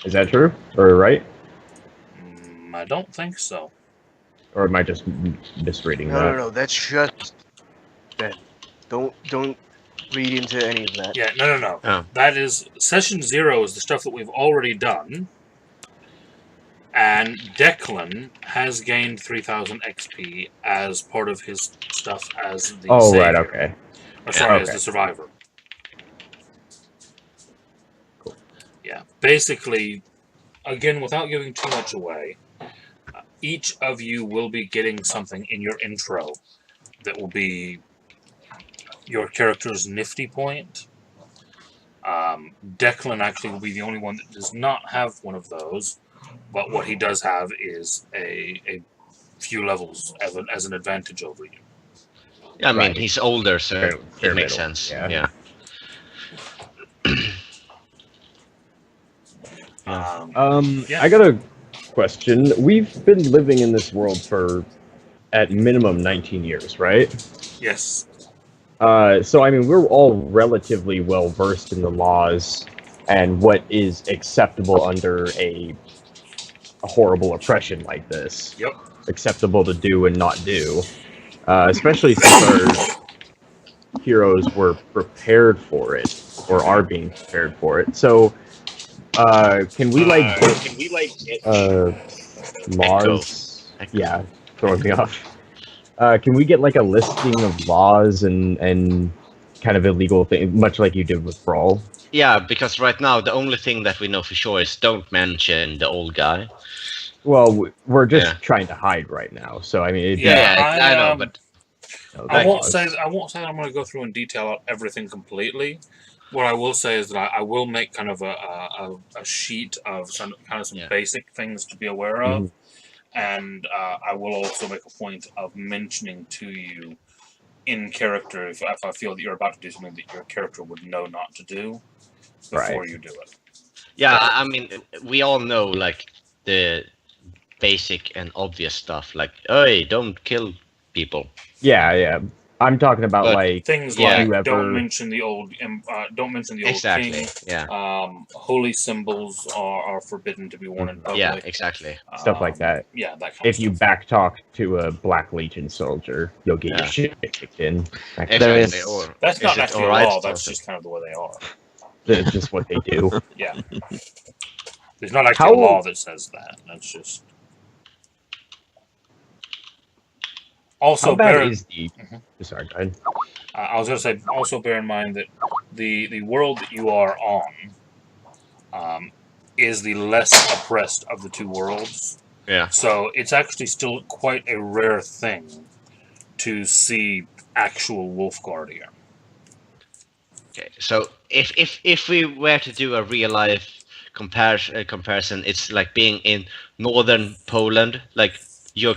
Is that true or right? I don't think so. Or am I just misreading No, that? no, no. That's just Ben. Don't read into any of that. Yeah, no. Oh. That is session 0 is the stuff that we've already done, and Declan has gained 3,000 XP as part of his stuff as the Oh, savior. right, okay. Or sorry, as Okay. the survivor. Cool. Yeah, basically, again, without giving too much away, each of you will be getting something in your intro that will be your character's nifty point. Declan actually will be the only one that does not have one of those, but what he does have is a few levels as an advantage over you. Yeah, I mean, Right. he's older, so Fair it makes middle, sense. yeah. Yeah. I got a question. We've been living in this world for, at minimum, 19 years, right? Yes. So, I mean, we're all relatively well versed in the laws and what is acceptable under a horrible oppression like this. Yep. Acceptable to do and not do. Especially since our heroes were prepared for it, or are being prepared for it. So, can we get laws? Echo. Yeah, throwing me off. Can we get like a listing of laws and kind of illegal things, much like you did with Brawl? Yeah, because right now the only thing that we know for sure is don't mention the old guy. Well, we're just Yeah. trying to hide right now, so I mean, it'd be, I know, but I won't laws. say I'm going to go through and detail out everything completely. What I will say is that I will make kind of a sheet of some basic things to be aware of, and I will also make a point of mentioning to you in character if I feel that you're about to do something that your character would know not to do before you do it. yeah, I mean, we all know like the basic and obvious stuff, like, hey, don't kill people. Yeah. I'm talking about But like things yeah. like don't mention the old Exactly. king. Yeah. Holy symbols are forbidden to be worn in public. Yeah, exactly. Stuff like that. Yeah, that kind If of you stuff. backtalk to a Black Legion soldier, you'll get your shit kicked in. Exactly. Or That's is not it actually a alright law. to That's talk just kind of the way they are. That's just what they do. Yeah. There's not actually a law that says that. That's just. Also, How bad is the? Sorry, go ahead. I was going to say, also bear in mind that the world that you are on is the less oppressed of the two worlds. Yeah. So it's actually still quite a rare thing to see actual Wolfguard here. Okay, so if we were to do a real life comparison, it's like being in northern Poland. Like you're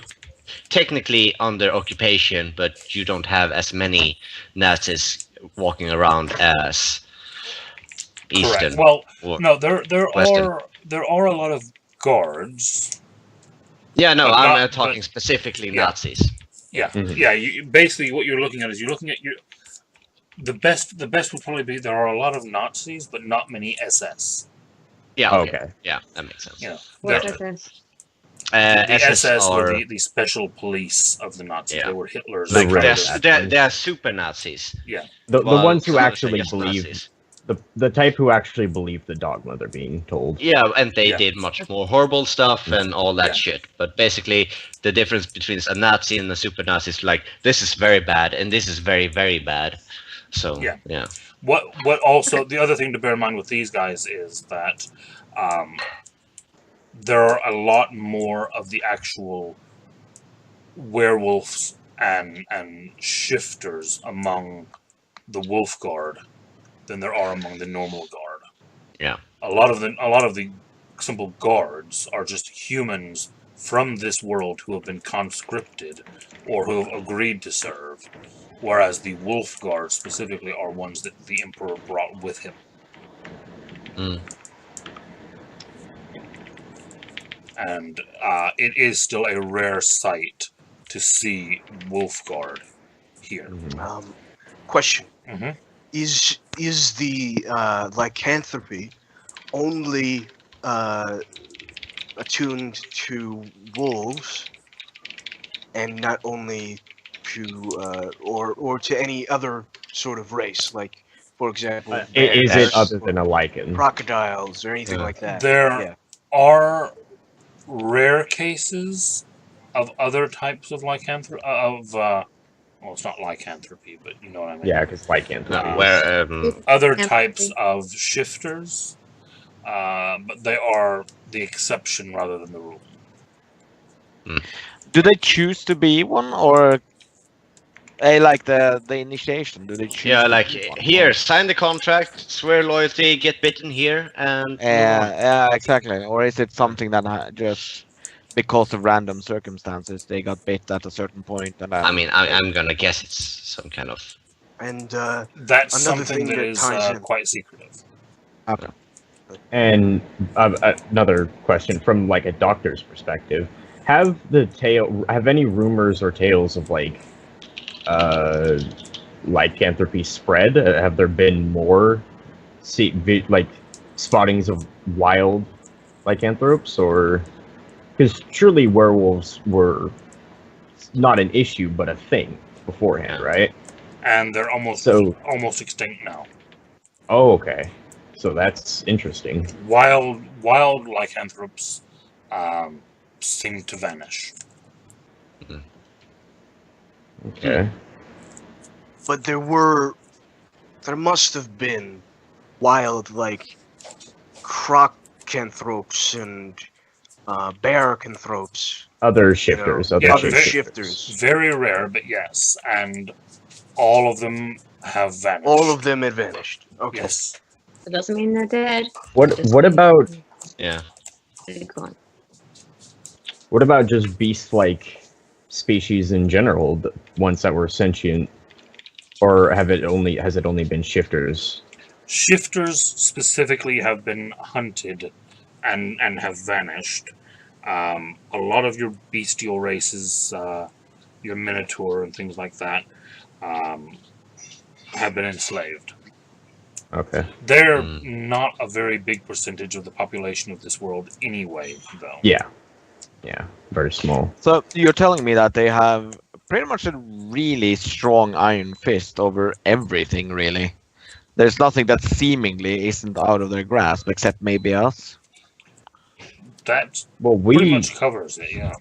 technically under occupation, but you don't have as many Nazis walking around as Eastern. Correct. Well, or no, there Western. are a lot of guards. Yeah, no, but I'm not- talking but- specifically yeah. Nazis. Yeah, yeah. Basically, what you're looking at is the best. The best would probably be there are a lot of Nazis, but not many SS. Yeah. Okay. Yeah, that makes sense. You know, What the difference? SS are were the special police of the Nazis. Yeah. They were Hitler's. The like red. they're super Nazis. Yeah. The Well, ones who some are actually just believe Nazis. the type who actually believe the dogma they're being told. Yeah, and they Yeah. did much more horrible stuff and all that Yeah. shit. But basically, the difference between a Nazi and a super Nazi is like, this is very bad and this is very, very bad. So, yeah. What also the other thing to bear in mind with these guys is that there are a lot more of the actual werewolves and shifters among the wolf guard than there are among the normal guard. Yeah. A lot of the simple guards are just humans from this world who have been conscripted or who have agreed to serve, whereas the wolf guard specifically are ones that the emperor brought with him. Mm. And it is still a rare sight to see Wolfguard here. Question: Mhm. Is the lycanthropy only attuned to wolves, and not only to or to any other sort of race, like for example, Is bears it other or than a lichen? crocodiles or anything Yeah. like that? There Yeah. are rare cases of other types of lycanthropy. Well, it's not lycanthropy, but you know what I mean. Yeah, because lycanthropy. No, Where Other Lycanthropy. types of shifters, but they are the exception rather than the rule. Do they choose to be one, or like the initiation? Do they choose? yeah, to like be one, here, or- sign the contract, swear loyalty, get bitten here, and move on. Yeah, exactly. Or is it something that just because of random circumstances they got bit at a certain point, and I mean, I'm gonna guess it's some kind of. And That's Another something thing that that is ties in. quite secretive. okay. And another question from like a doctor's perspective: have any rumors or tales of lycanthropy spread? Have there been more like spottings of wild lycanthropes, or because surely werewolves were not an issue but a thing beforehand, right? And they're almost extinct now. Oh, okay. So that's interesting. Wild lycanthropes seem to vanish. Okay. but there must have been wild like crocanthropes and bearcanthropes. Other shifters, You know, other Yeah, other very- shifters. Very rare, but yes, and all of them have vanished. All of them had vanished. Okay. Yes. It doesn't mean they're dead. What about Yeah. They're gone. what about just beast-like species in general, the ones that were sentient, or has it only been shifters? Shifters specifically have been hunted and have vanished. A lot of your bestial races, your minotaur and things like that, have been enslaved. Okay. They're not a very big percentage of the population of this world anyway, though. Yeah, very small. So you're telling me that they have pretty much a really strong iron fist over everything, really. There's nothing that seemingly isn't out of their grasp, except maybe us. That Well, pretty much covers it, yeah.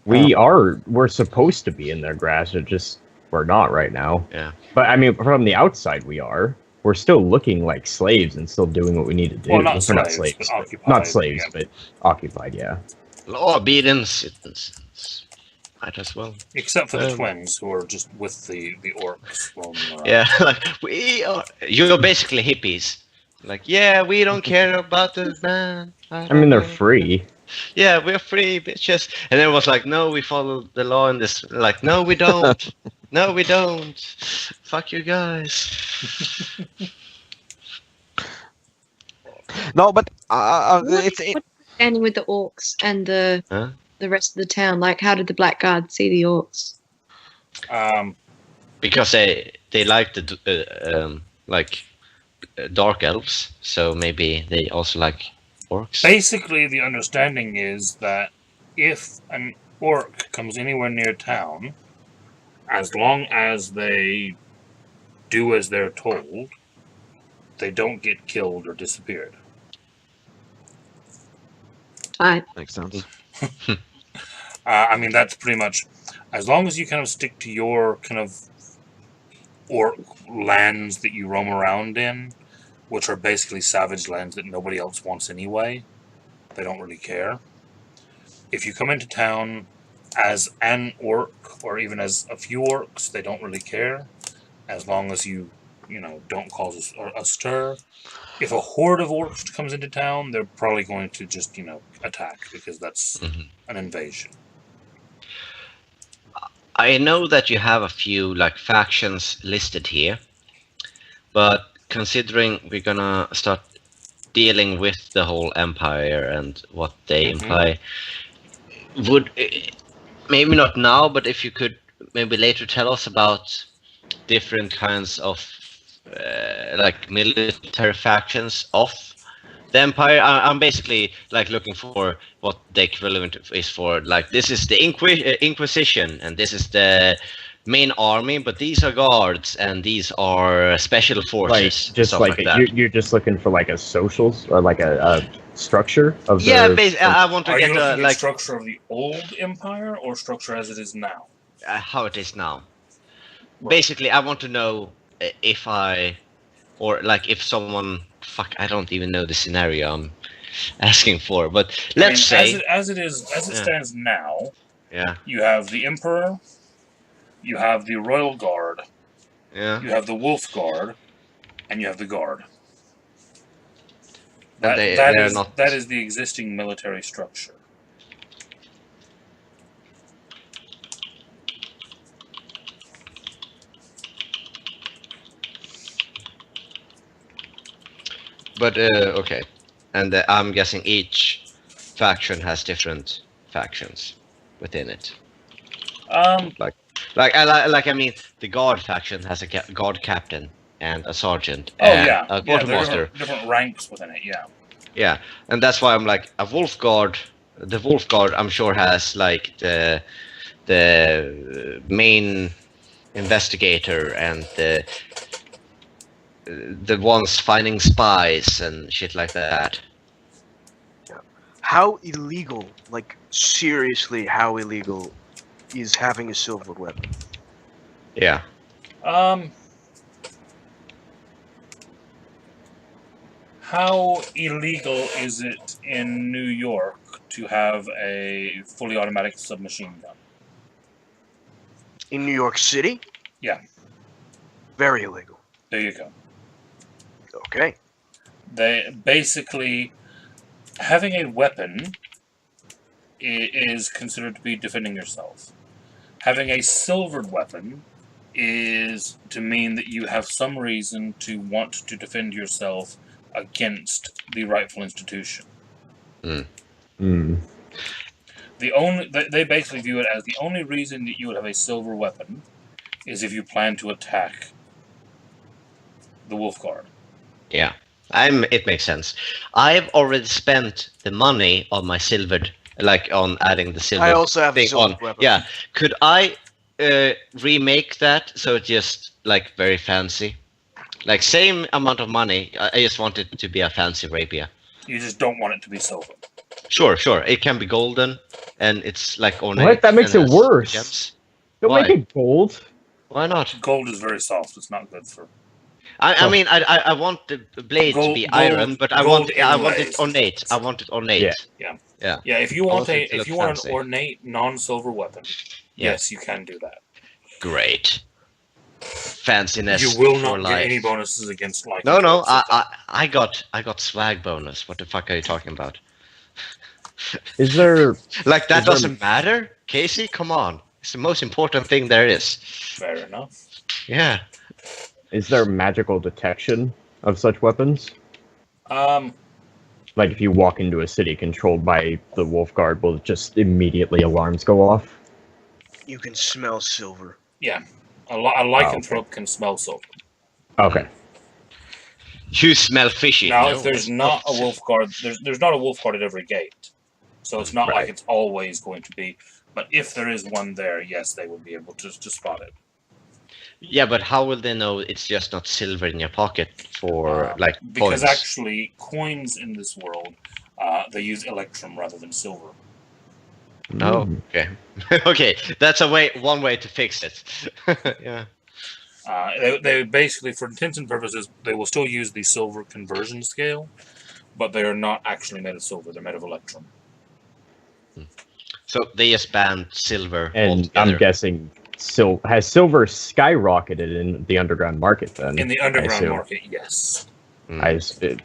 we're supposed to be in their grasp. It just we're not right now. Yeah. But I mean, from the outside, we are. We're still looking like slaves and still doing what we need to do. Well, not We're slaves, but occupied, Not slaves, yeah. but occupied. Yeah. Law obedience. It's might as well. Except for the Um, twins who are just with the orcs roaming around. Yeah, like you're basically hippies. Like, yeah, we don't care about the man. I mean, they're free. Yeah, we're free, bitches. And then it was like, no, we follow the law in this. Like, no, we don't. No, we don't. Fuck you guys. No, but What it's what standing with the orcs and Huh? the rest of the town? Like, how did the Blackguard see the orcs? Because they like the dark elves, so maybe they also like orcs. Basically, the understanding is that if an orc comes anywhere near town, as long as they do as they're told, they don't get killed or disappeared. Right. makes sense. I mean, that's pretty much, as long as you kind of stick to your kind of orc lands that you roam around in, which are basically savage lands that nobody else wants anyway, they don't really care. If you come into town as an orc, or even as a few orcs, they don't really care, as long as you don't cause a stir. If a horde of orcs comes into town, they're probably going to just, attack, because that's an invasion. I know that you have a few like factions listed here, but considering we're gonna start dealing with the whole empire and what they imply, would maybe not now, but if you could maybe later tell us about different kinds of like military factions of The Empire. I'm basically like looking for what the equivalent is for. Like this is the Inquisition, and this is the main army, but these are guards, and these are special Like forces. just stuff like, that. you're just looking for like a socials or like a structure of the. Yeah, I want to Are get you looking at like structure of the old empire or structure as it is now? how it is now. Right. Basically, I want to know if I, or like if someone. Fuck, I don't even know the scenario I'm asking for. But let's say, as it Yeah. stands now, yeah, you have the Emperor, you have the Royal Guard, yeah. you have the Wolf Guard, and you have the Guard. And they're not. That is the existing military structure. But okay, and I'm guessing each faction has different factions within it. I mean, the guard faction has a guard captain and a sergeant. Oh and yeah, a yeah. quartermaster. Different ranks within it. Yeah. Yeah, and that's why I'm like a wolf guard. The wolf guard, I'm sure, has like the main investigator and the ones finding spies and shit like that. How illegal, like seriously, how illegal is having a silver weapon? Yeah. How illegal is it in New York to have a fully automatic submachine gun? In New York City? Yeah. Very illegal. There you go. Okay. They basically having a weapon is considered to be defending yourself. Having a silvered weapon is to mean that you have some reason to want to defend yourself against the rightful institution. Mm. They basically view it as the only reason that you would have a silver weapon is if you plan to attack the Wolf Guard. Yeah. It makes sense. I've already spent the money on my silvered, like on adding the silver. I also have a thing silver on. weapon. Yeah. Could I remake that so it's just like very fancy? Like same amount of money. I just want it to be a fancy rapier. You just don't want it to be silver. Sure. It can be golden, and it's like ornate. What? That makes and it has worse. gems. Don't Why? make it gold. Why not? Gold is very soft. It's not good for. I mean, I want the blade to Gold- be gold- iron, but I gold want it inlays. ornate. I want it ornate. Yeah. Yeah, if you I want want it to look an fancy. ornate non-silver weapon, Yeah. yes, you can do that. Great. Fanciness. You will for not get life. any bonuses against like. No. I got swag bonus. What the fuck are you talking about? Is there? Like that Is there- doesn't matter, Casey? Come on. It's the most important thing there is. Fair enough. Yeah. Is there magical detection of such weapons? Like if you walk into a city controlled by the Wolf Guard, will just immediately alarms go off? You can smell silver. Yeah, a lycanthrope can smell silver. Okay. You smell fishy. Now, No, if there's it's not a wolf guard, there's not a wolf guard at every gate, so it's not like Right. it's always going to be. But if there is one there, yes, they would be able to spot it. Yeah, but how will they know it's just not silver in your pocket for like Because points? actually, coins in this world, they use electrum rather than silver. No. Mm. Okay. Okay. That's one way to fix it. Yeah. They basically, for intents and purposes, they will still use the silver conversion scale, but they are not actually made of silver. They're made of electrum. So they just banned silver And altogether. I'm guessing has silver skyrocketed in the underground market then? In the I underground assume. market, yes. Is it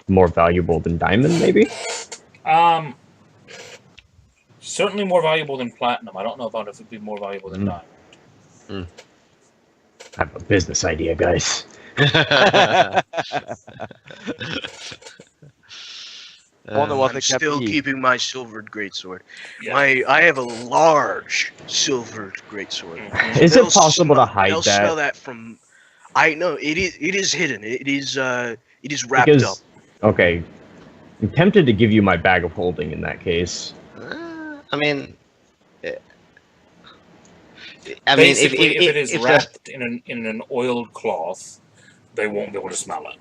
more valuable than diamond, maybe? Certainly more valuable than platinum. I don't know about if it'd be more valuable than diamond. I have a business idea, guys. Wonder what I'm they kept still eat. keeping my silvered greatsword. Yeah. I have a large silvered greatsword. Mhm. Is They'll it possible to smell- hide they'll that? smell that from. I know it is hidden. It is wrapped Because up. okay, I'm tempted to give you my bag of holding in that case. I mean, Basically, if it is if wrapped in an oiled cloth, they won't be able to smell it.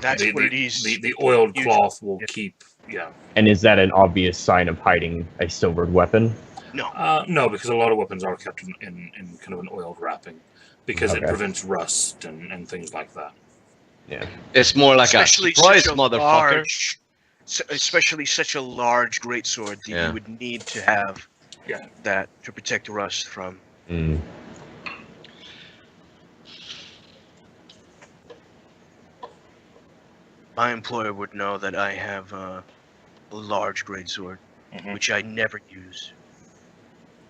That's what it is. The oiled Usually. cloth will keep. Yeah. And is that an obvious sign of hiding a silvered weapon? No, because a lot of weapons are kept in kind of an oiled wrapping, because it Okay. prevents rust and things like that. Yeah. it's more like especially a surprise, such a motherfucker. large, especially such a large greatsword that Yeah. you would need to have Yeah. that to protect rust from. Mm. My employer would know that I have a large greatsword, Mhm. which I never use.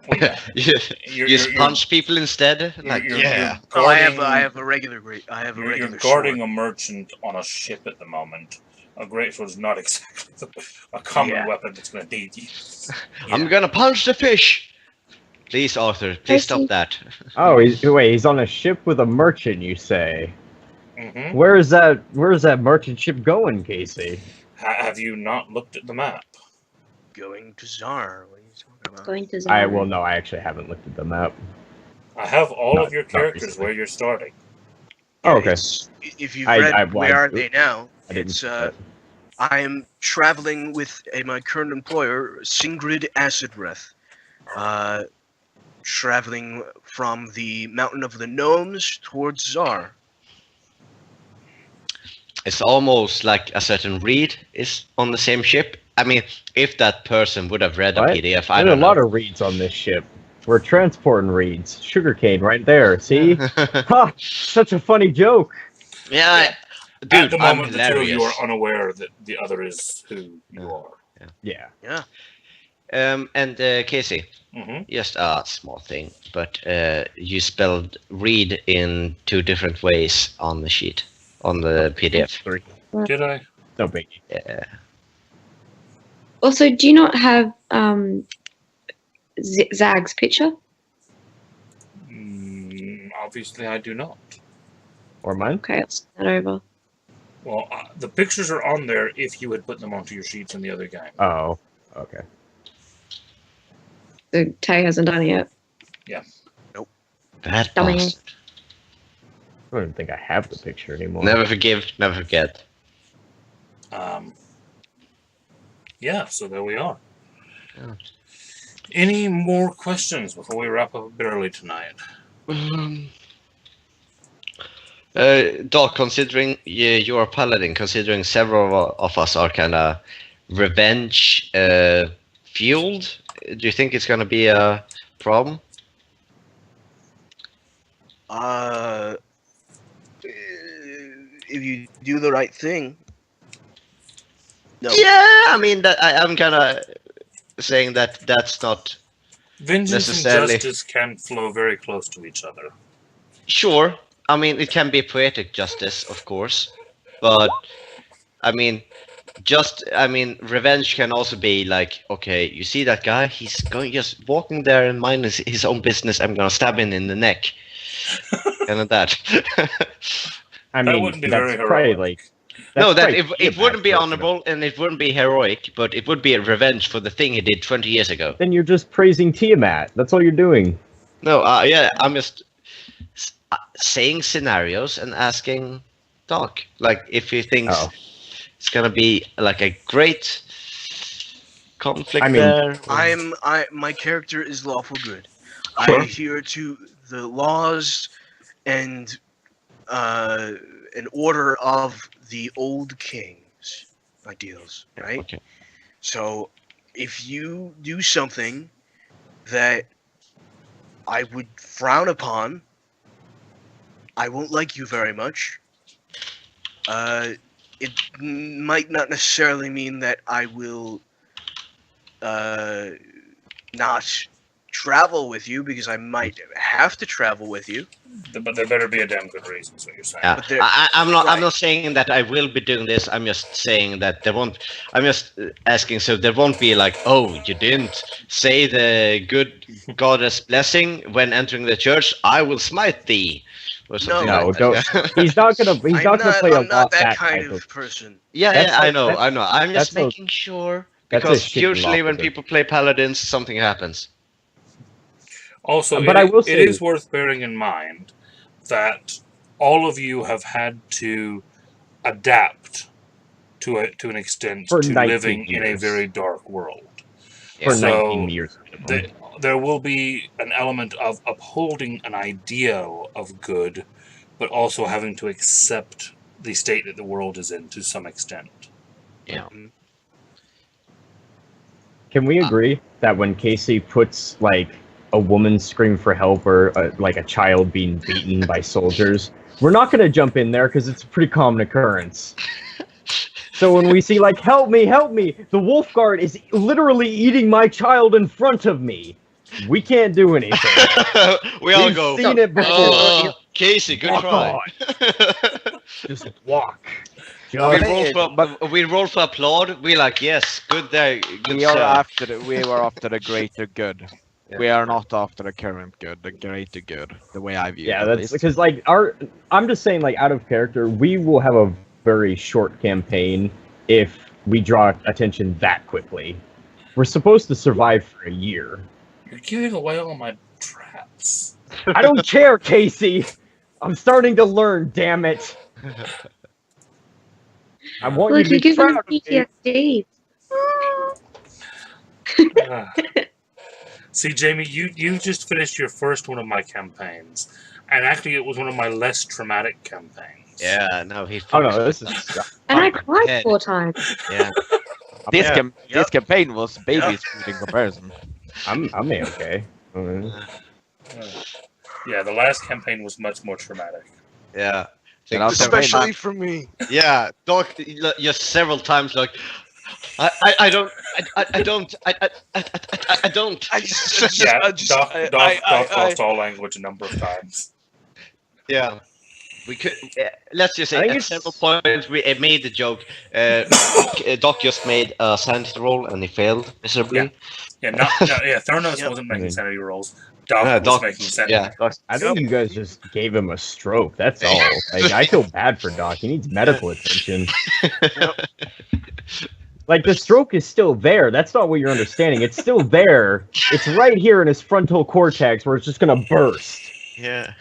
Well, yeah. you You're- just punch people instead. Like, you're yeah. Oh, I guarding- have a regular You're regular guarding sword. a merchant on a ship at the moment. A greatsword is not exactly a common Yeah. weapon that's going to need you. I'm gonna punch the fish. Please, Arthur, please stop Percy. that. Oh, he's on a ship with a merchant, you say? Hmm. Where is that merchant ship going, Casey? Have you not looked at the map? Going to Czar. What are you talking about? Going to I Zara. well, no, I actually haven't looked at the map. I have all Not- of your not characters recently. where you're starting. Oh, okay. If you've I- read I- Where Are They Now? I didn't. It's I am traveling with my current employer, Singrid Acidbreath. Traveling from the Mountain of the Gnomes towards Czar. It's almost like a certain read is on the same ship. I mean, if that person would have read a What? PDF, I There's a don't lot know. of reeds on this ship. We're transporting reeds. Sugarcane right there. See? Ha! Such a funny joke. yeah, At dude, the I'm moment, the two of you hilarious. are unaware that the other is who you are. Yeah. Yeah. And Casey, Hmm. just a small thing, but you spelled read in 2 different ways on the sheet, on the PDF. Three. Did I? No biggie. Yeah. Also, do you not have Zag's picture? Obviously, I do not. Or mine? Okay, I'll send that over. Well, the pictures are on there if you had put them onto your sheets in the other game. Oh. Okay. So Tay hasn't done it yet. Bad Dummy. bastard. I don't even think I have the picture anymore. Never forgive, never forget. Yeah, so there we are. Yeah. Any more questions before we wrap up a bit early tonight? Doc, considering you're a paladin, considering several of us are kind of revenge fueled, do you think it's going to be a problem? If you do the right thing. No. Yeah, I mean, I'm kind of saying that that's not Vengeance Necessarily. and justice can flow very close to each other. sure. I mean, it can be poetic justice, of course, but I mean, revenge can also be like, okay, you see that guy? He's going just walking there and minding his own business. I'm gonna stab him in the neck, kind of that. I That mean, wouldn't be that's very probably heroic. like. No, that's that probably it wouldn't be Tiamat honorable and it wouldn't be heroic, but it would be a revenge for the thing he did 20 years ago. Then you're just praising Tiamat. That's all you're doing. No, yeah, I'm just saying scenarios and asking Doc, like, if he thinks Oh. it's gonna be like a great conflict I mean, there. My character is lawful good. Sure. I adhere to the laws and an order of the old kings, ideals, right? Okay. So if you do something that I would frown upon, I won't like you very much. It might not necessarily mean that I will not travel with you, because I might have to travel with you. But there better be a damn good reason, is what you're saying. Yeah, But there- I'm not. I'm right. not saying that I will be doing this. I'm just saying that there won't. I'm just asking so there won't be like, oh, you didn't say the good goddess blessing when entering the church. I will smite thee. or something No, like don't- that. He's not gonna. He's not gonna play a I'm not lot that type kind of person. Yeah, That's yeah, I like- know, that's- I know. I'm just that's a- making sure that's a because shitty usually when officer. people play paladins, something happens. Also, But I will it say- is worth bearing in mind that all of you have had to adapt to an extent For to 19 living in a years. very dark world. for So, 19 years. There will be an element of upholding an ideal of good, but also having to accept the state that the world is in to some extent. Can we agree that when Casey puts like a woman scream for help or like a child being beaten by soldiers, we're not going to jump in there because it's a pretty common occurrence. So when we see like help me, the wolf guard is literally eating my child in front of me. We can't do anything. We all We've go. seen it before. Oh, Casey, good Walk try. on. Just walk. we, Just we roll for applaud. We like yes, good there, good We are sir. after we were after the greater good. Yeah. We are not after the current good, the greater good. The way I view it. Yeah, at that's least. because like I'm just saying like out of character, we will have a very short campaign if we draw attention that quickly. We're supposed to survive for a year. You're giving away all my traps. I don't care, Casey. I'm starting to learn. Damn it. I want Look, you you're to be giving proud me of me. PTSD. See, Jamie, you just finished your first one of my campaigns, and actually, it was one of my less traumatic campaigns. Yeah, no, he's. Oh no, this is. And I cried Yeah. 4 times. Yeah. This Yeah. this campaign was baby's food in comparison. I'm okay. Yeah, the last campaign was much more traumatic. Yeah. And I'll say, Especially for me. Yeah, Doc, just several times like, I don't. I just, Yeah, I just, Doc I- lost all language a number of times. Yeah. We could. Let's just I say think at it's- several points we made the joke. Doc just made a sanity roll and he failed miserably. Yeah, Theranos Yep. wasn't making Mhm. sanity rolls. Doc was Doc- making sanity yeah. rolls. I think you guys just gave him a stroke. That's all. Like I feel bad for Doc. He needs medical attention. Like the stroke is still there. That's not what you're understanding. It's still there. It's right here in his frontal cortex where it's just gonna burst. Yeah.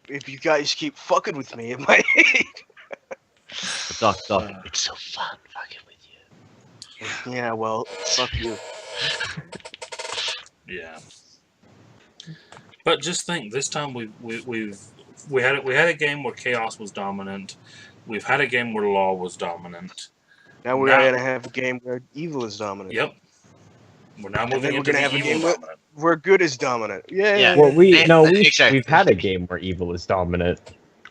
If you guys keep fucking with me, it might. Doc, it's so fun fucking with you. Yeah, well, fuck you. Yeah. But just think, this time we had a game where chaos was dominant. We've had a game where law was dominant. Now we're Now- gonna have a game where evil is dominant. Yep. We're now And moving then we're into gonna the have a evil game where- dominant. Where good is dominant. Yeah. Yeah. Well, we've Exactly. had a game where evil is dominant.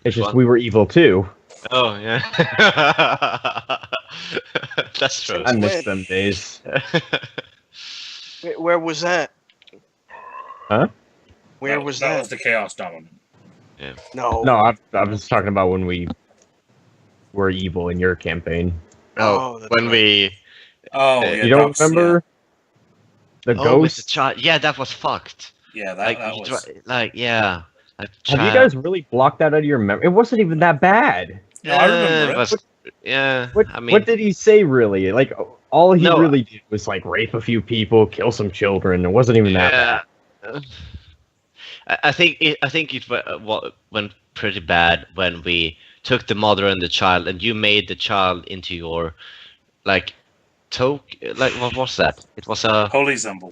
It's just What? we were evil too. Oh yeah. That's true. I miss them days. Wait, where was that? Huh? Where was that? that? Was the chaos dominant. No. No, I was talking about when we were evil in your campaign. Oh, that's when right. we. Oh, You yeah, You don't Doc's- remember the Oh, with the ghost? child. Yeah, that was fucked. Yeah, Like, that you was. yeah. That Have you child. guys really blocked that out of your memory? It wasn't even that bad. No, I remember it. was- yeah. What, I mean, what did he say really? Like all he No. really did was like rape a few people, kill some children. It wasn't even that bad. yeah. I think it went pretty bad when we took the mother and the child, and you made the child into your like what was that? It was a Holy symbol.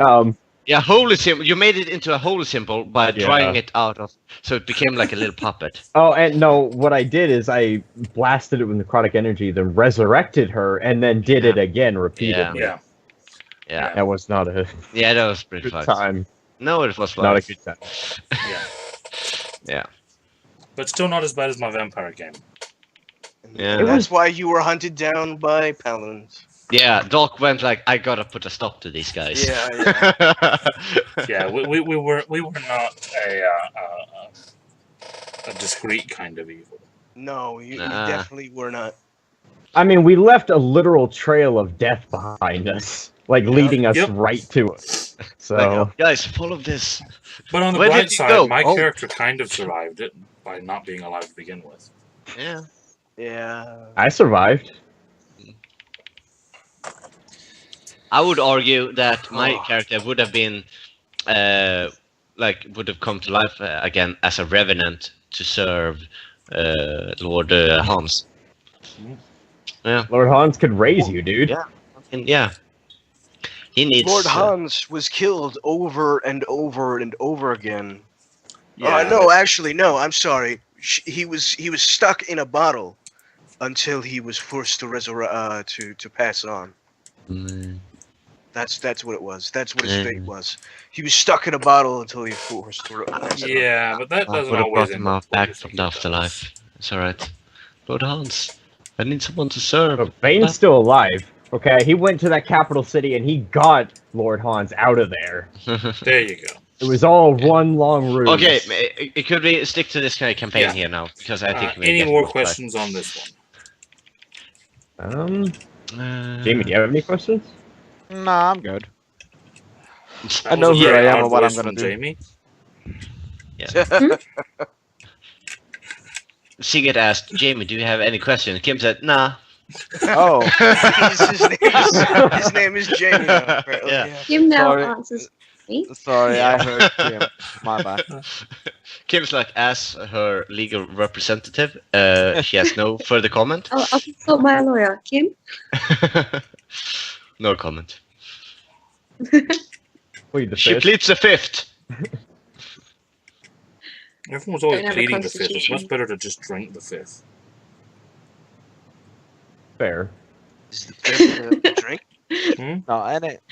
holy symbol. You made it into a holy symbol by Yeah. drawing it out of, so it became like a little puppet. Oh, and no, what I did is I blasted it with necrotic energy, then resurrected her, and then did it again repeatedly. Yeah. Yeah, That was not a yeah, that was pretty good fun. time. No, it was Not a fun. good time. Yeah. Yeah. But still not as bad as my vampire game. Yeah. It That's why you were hunted down by paladins. Yeah, Doc went like, I gotta put a stop to these guys. Yeah, Yeah, we were not a discreet kind of evil. No, you Nah. definitely were not. I mean, we left a literal trail of death behind us, like leading us Yep. right to it. So Guys, follow this. But on the Where bright did you side, go? my Oh. character kind of survived it by not being alive to begin with. Yeah. Yeah. I survived. I would argue that my Oh. character would have been, would have come to life again as a revenant to serve Lord Hans. Yeah, Lord Hans could raise you, dude. Yeah. and yeah. He needs. Lord Hans was killed over and over and over again. Yeah. No, actually, no. I'm sorry. He was stuck in a bottle until he was forced to to pass on. Mm, That's what it was. That's what his Mm. fate was. He was stuck in a bottle until he was forced to pass on. Yeah, but that I doesn't would have always brought end him up out what you back from think the it does. afterlife. It's alright. Lord Hans, I need someone to serve. But Vane's still alive. Okay, he went to that capital city and he got Lord Hans out of there. There you go. It was all one long ruse. Okay, could we stick to this kind of campaign Yeah. here now? Because I think we Any get more off track. questions on this Um, Uh, Jamie, do you have any questions? Nah, I'm good. one? I That know was a who very I am odd and what I'm voice gonna from do. Jamie. Sigurd asked, Jamie, do you have any questions? Kim said, nah. Oh, His name is Jamie now, apparently. Yeah. Yeah. Kim now Sorry. answers me. sorry, I heard Kim. My bad. Kim's like, as her legal representative, she has no further comment. I'll consult my lawyer. Kim? No comment. Plead the She fifth. pleads the fifth. Everyone's always Don't have a pleading the fifth. It's constitution. much better to just drink the fifth. Fair. Is the fifth the drink? No, and it.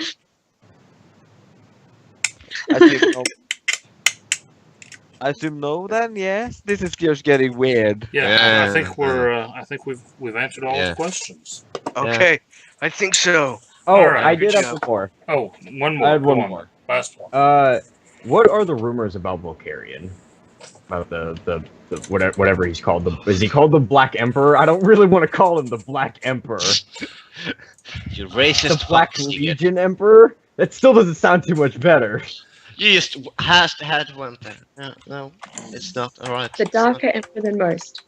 I assume no. Then yes, this is just getting weird. Yeah, I Yeah. think I think we've answered all Yeah. the questions. Okay, I think so. Oh, Alright, I good did have job. one more. Oh, one more. I had Go one on. more. Last one. What are the rumors about Vulcarion? About the whatever he's called. Is he called the Black Emperor? I don't really want to call him the Black Emperor. You racist The Black fuck, Sigurd. Legion Emperor? That still doesn't sound too much better. You just had one thing. No, it's not. Alright. The darker emperor than most.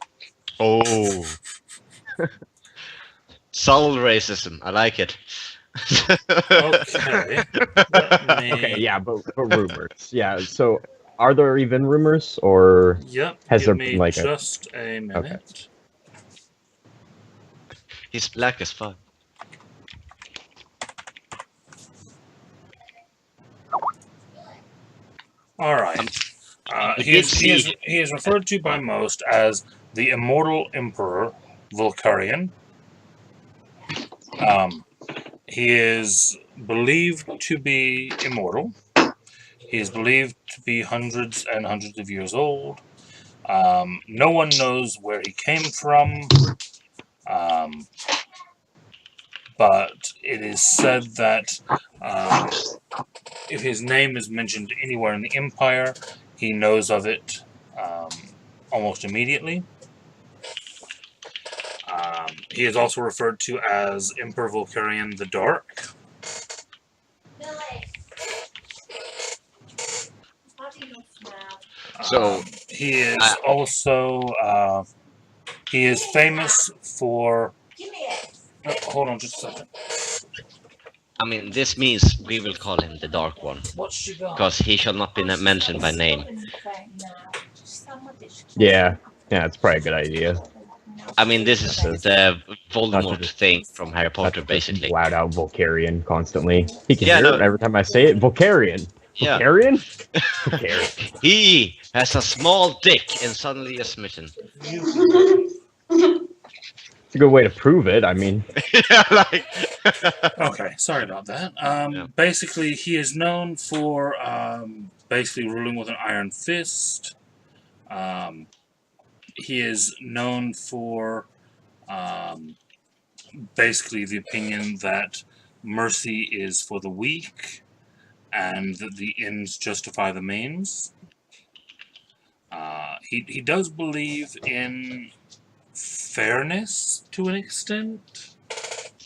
Oh. Subtle racism. I like it. Okay. Let me- Okay, yeah, but rumors. Yeah, so are there even rumors or Yep. Has Give there me been, like, a- just a minute. He's black as fuck. All right. we He did is referred to by most as the Immortal Emperor Vulcarion. He is believed to be immortal. He is believed to be hundreds and hundreds of years old. No one knows where he came from, but it is said that if his name is mentioned anywhere in the Empire, he knows of it almost immediately. He is also referred to as Emperor Vulcarion the Dark. So- he is also he is famous for. Oh, hold on, just a second. I mean, this means we will call him the Dark One, What's she got? because he shall not be mentioned by name. yeah, it's probably a good idea. I mean, this is the Voldemort just- thing from Harry Potter, Not to just basically. loud out Vulcarion constantly. He can Yeah, hear no. it every time I say it. Vulcarion. Yeah, Vulcarion? Vulcarion. he has a small dick and suddenly a smitten. It's a good way to prove it. I mean, Yeah, like. Okay, sorry about that. Yeah. Basically, he is known for basically ruling with an iron fist. He is known for basically the opinion that mercy is for the weak and that the ends justify the means. He does believe in fairness to an extent,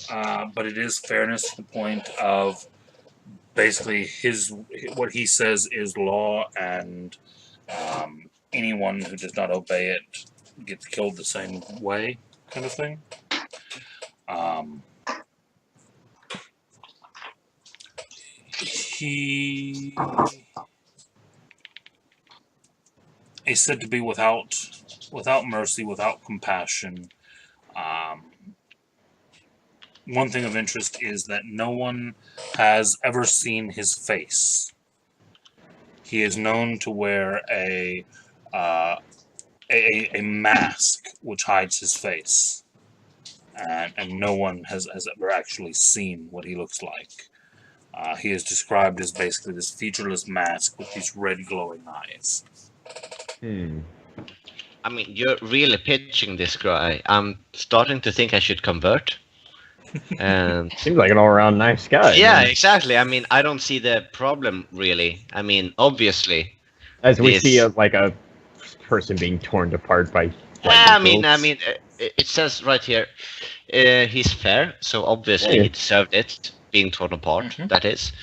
but it is fairness to the point of basically what he says is law, and anyone who does not obey it gets killed the same way, kind of thing. He is said to be without mercy, without compassion. One thing of interest is that no one has ever seen his face. He is known to wear a mask which hides his face, and no one has ever actually seen what he looks like. He is described as basically this featureless mask with these red glowing eyes. I mean, you're really pitching this guy. I'm starting to think I should convert. And seems like an all-around nice guy. yeah, man. exactly. I mean, I don't see the problem really. I mean, obviously, As we this- see a person being torn apart by. I lightning mean, bolts. it says right here, he's fair, so obviously Yeah. he deserved it, being torn apart. Mhm. That is,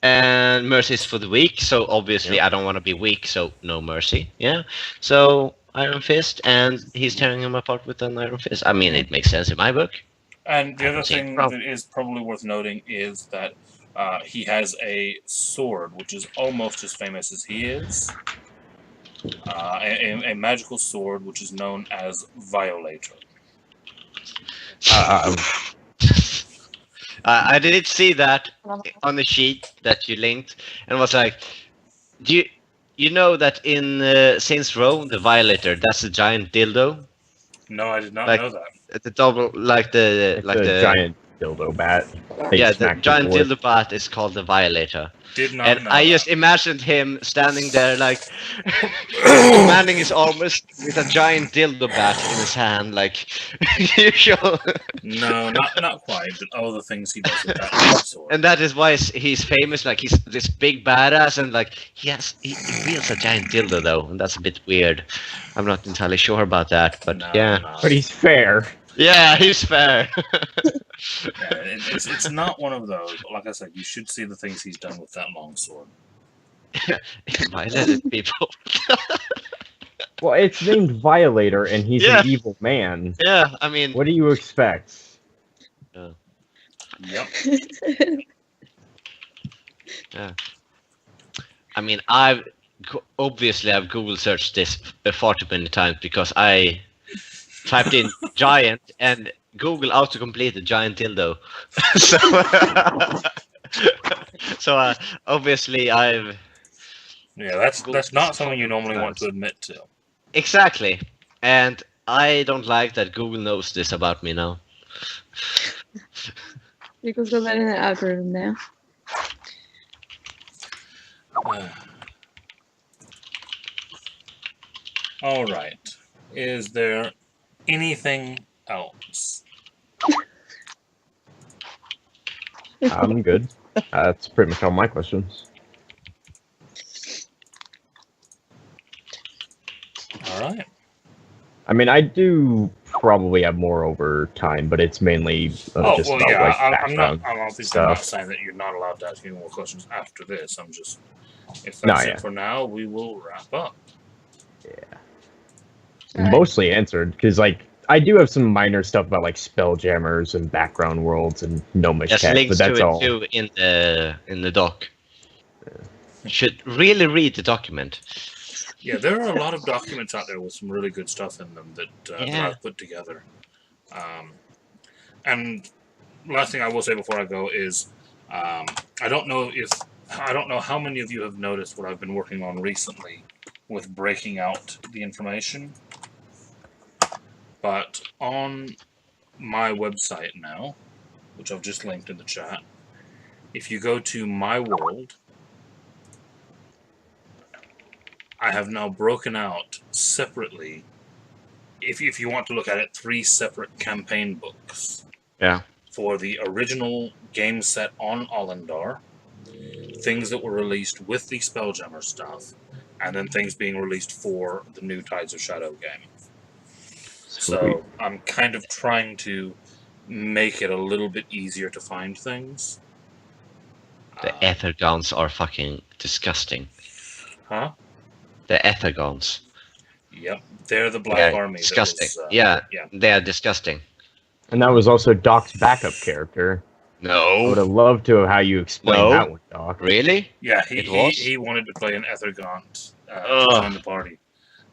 and mercy is for the weak. So obviously, Yep. I don't want to be weak, so no mercy. Yeah. So Iron Fist, and he's tearing him apart with an Iron Fist. I mean, it makes sense in my book. And the I other don't see a thing problem. that is probably worth noting is that he has a sword which is almost as famous as he is. A magical sword which is known as Violator. I did see that on the sheet that you linked, and was like, do you know that in Saints Row, the Violator, that's a giant dildo, No, I did not Like- know that. the double, like the giant dildo bat. They yeah, the smack giant people with. dildo bat is called the Violator. Did not And know I that. just imagined him standing there, like, commanding his armors with a giant dildo bat in his hand, like usual. No, not quite, but all the things he does with that sword. And that is why he's famous. Like, he's this big badass, and like he wields a giant dildo though, and that's a bit weird. I'm not entirely sure about that, but No, yeah, no. But he's fair. yeah, he's fair. Yeah, it's not one of those. But like I said, you should see the things he's done with that long sword. Violated people. Well, it's named Violator, and he's Yeah. an evil man. Yeah, I mean, What do you expect? Yep. I mean, I've Google searched this far too many times because I typed in giant and Google autocompleted giant dildo. so obviously I've Yeah, that's not something you normally want to admit to. exactly, and I don't like that Google knows this about me now. Google's got that in the algorithm now. All right. Is there anything else? I'm good. That's pretty much all my questions. All right. I mean, I do probably have more over time, but it's mainly just about like background. I'm obviously stuff. not saying that you're not allowed to ask any more questions after this. I'm just, if that's No, it yeah. for now, we will wrap up. Alright. Mostly answered because like I do have some minor stuff about like spelljammers and background worlds and Gnomish There's tech, links but to that's it all. too in the doc. You should really read the document. Yeah, there are a lot of documents out there with some really good stuff in them that Yeah. I've put together. And last thing I will say before I go is, I don't know how many of you have noticed what I've been working on recently with breaking out the information. But on my website now, which I've just linked in the chat, if you go to my world, I have now broken out separately, if you want to look at it, 3 separate campaign books. Yeah. For the original game set on Allendar, things that were released with the Spelljammer stuff, and then things being released for the new Tides of Shadow game. So I'm kind of trying to make it a little bit easier to find things. The Ethergons are fucking disgusting. Huh? The Ethergons. Yep, they're the Black Yeah, Army. that disgusting. was, Yeah. yeah. They are disgusting. And that was also Doc's backup character. I would No. have loved to have how you explain No. that one, Doc. Really? Yeah, It was? he wanted to play an Ethergaunt to Ugh. join the party.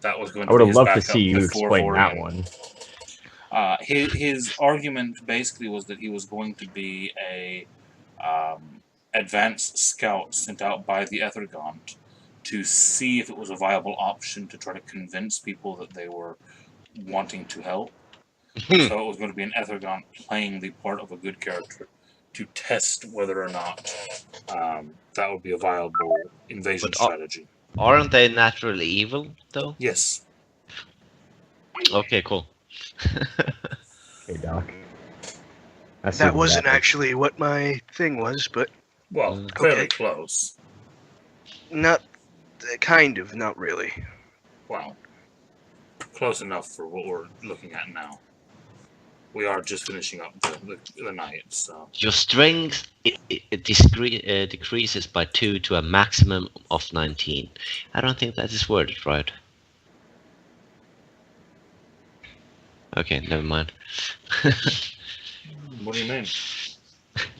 That was going I to would be have his loved to backup see you before explain that Vorian. one. His argument basically was that he was going to be a advanced scout sent out by the Ethergaunt to see if it was a viable option to try to convince people that they were wanting to help. So it was going to be an Ethergaunt playing the part of a good character to test whether or not that would be a viable invasion But, strategy. Aren't they naturally evil, though? Yes. Okay, cool. Hey, Doc. That's That even wasn't better. actually what my thing was, but Well, fairly Okay. close. not kind of, not really. Well, close enough for what we're looking at now. We are just finishing up the night, so. Your strength decreases by 2 to a maximum of 19. I don't think that is worded right. Okay, never mind. What do you mean?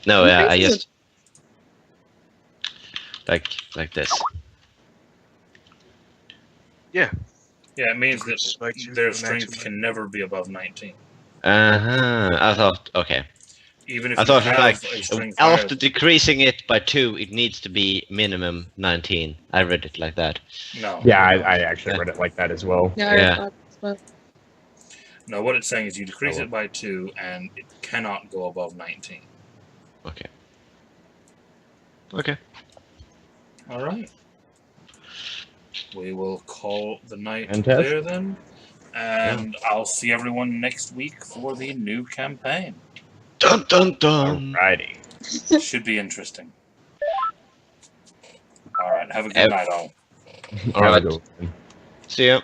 No, yeah, I Increases just like this. Yeah, it means that Increases by 2 their to a strength maximum. can never be above 19. I thought, okay. Even if I you thought have like a strength after higher- decreasing it by 2, it needs to be minimum 19. I read it like that. No. Yeah, I actually read it like that as well. Yeah, Yeah. No, what it's saying is you decrease Oh. it by 2 and it cannot go above 19. Okay. Okay. Alright. We will call the night Fantastic. there then. And I'll see everyone next week for the new campaign. Dun dun dun. Alrighty. Should be interesting. Alright, have a good Ev- night all. All right. Have a good one. See ya.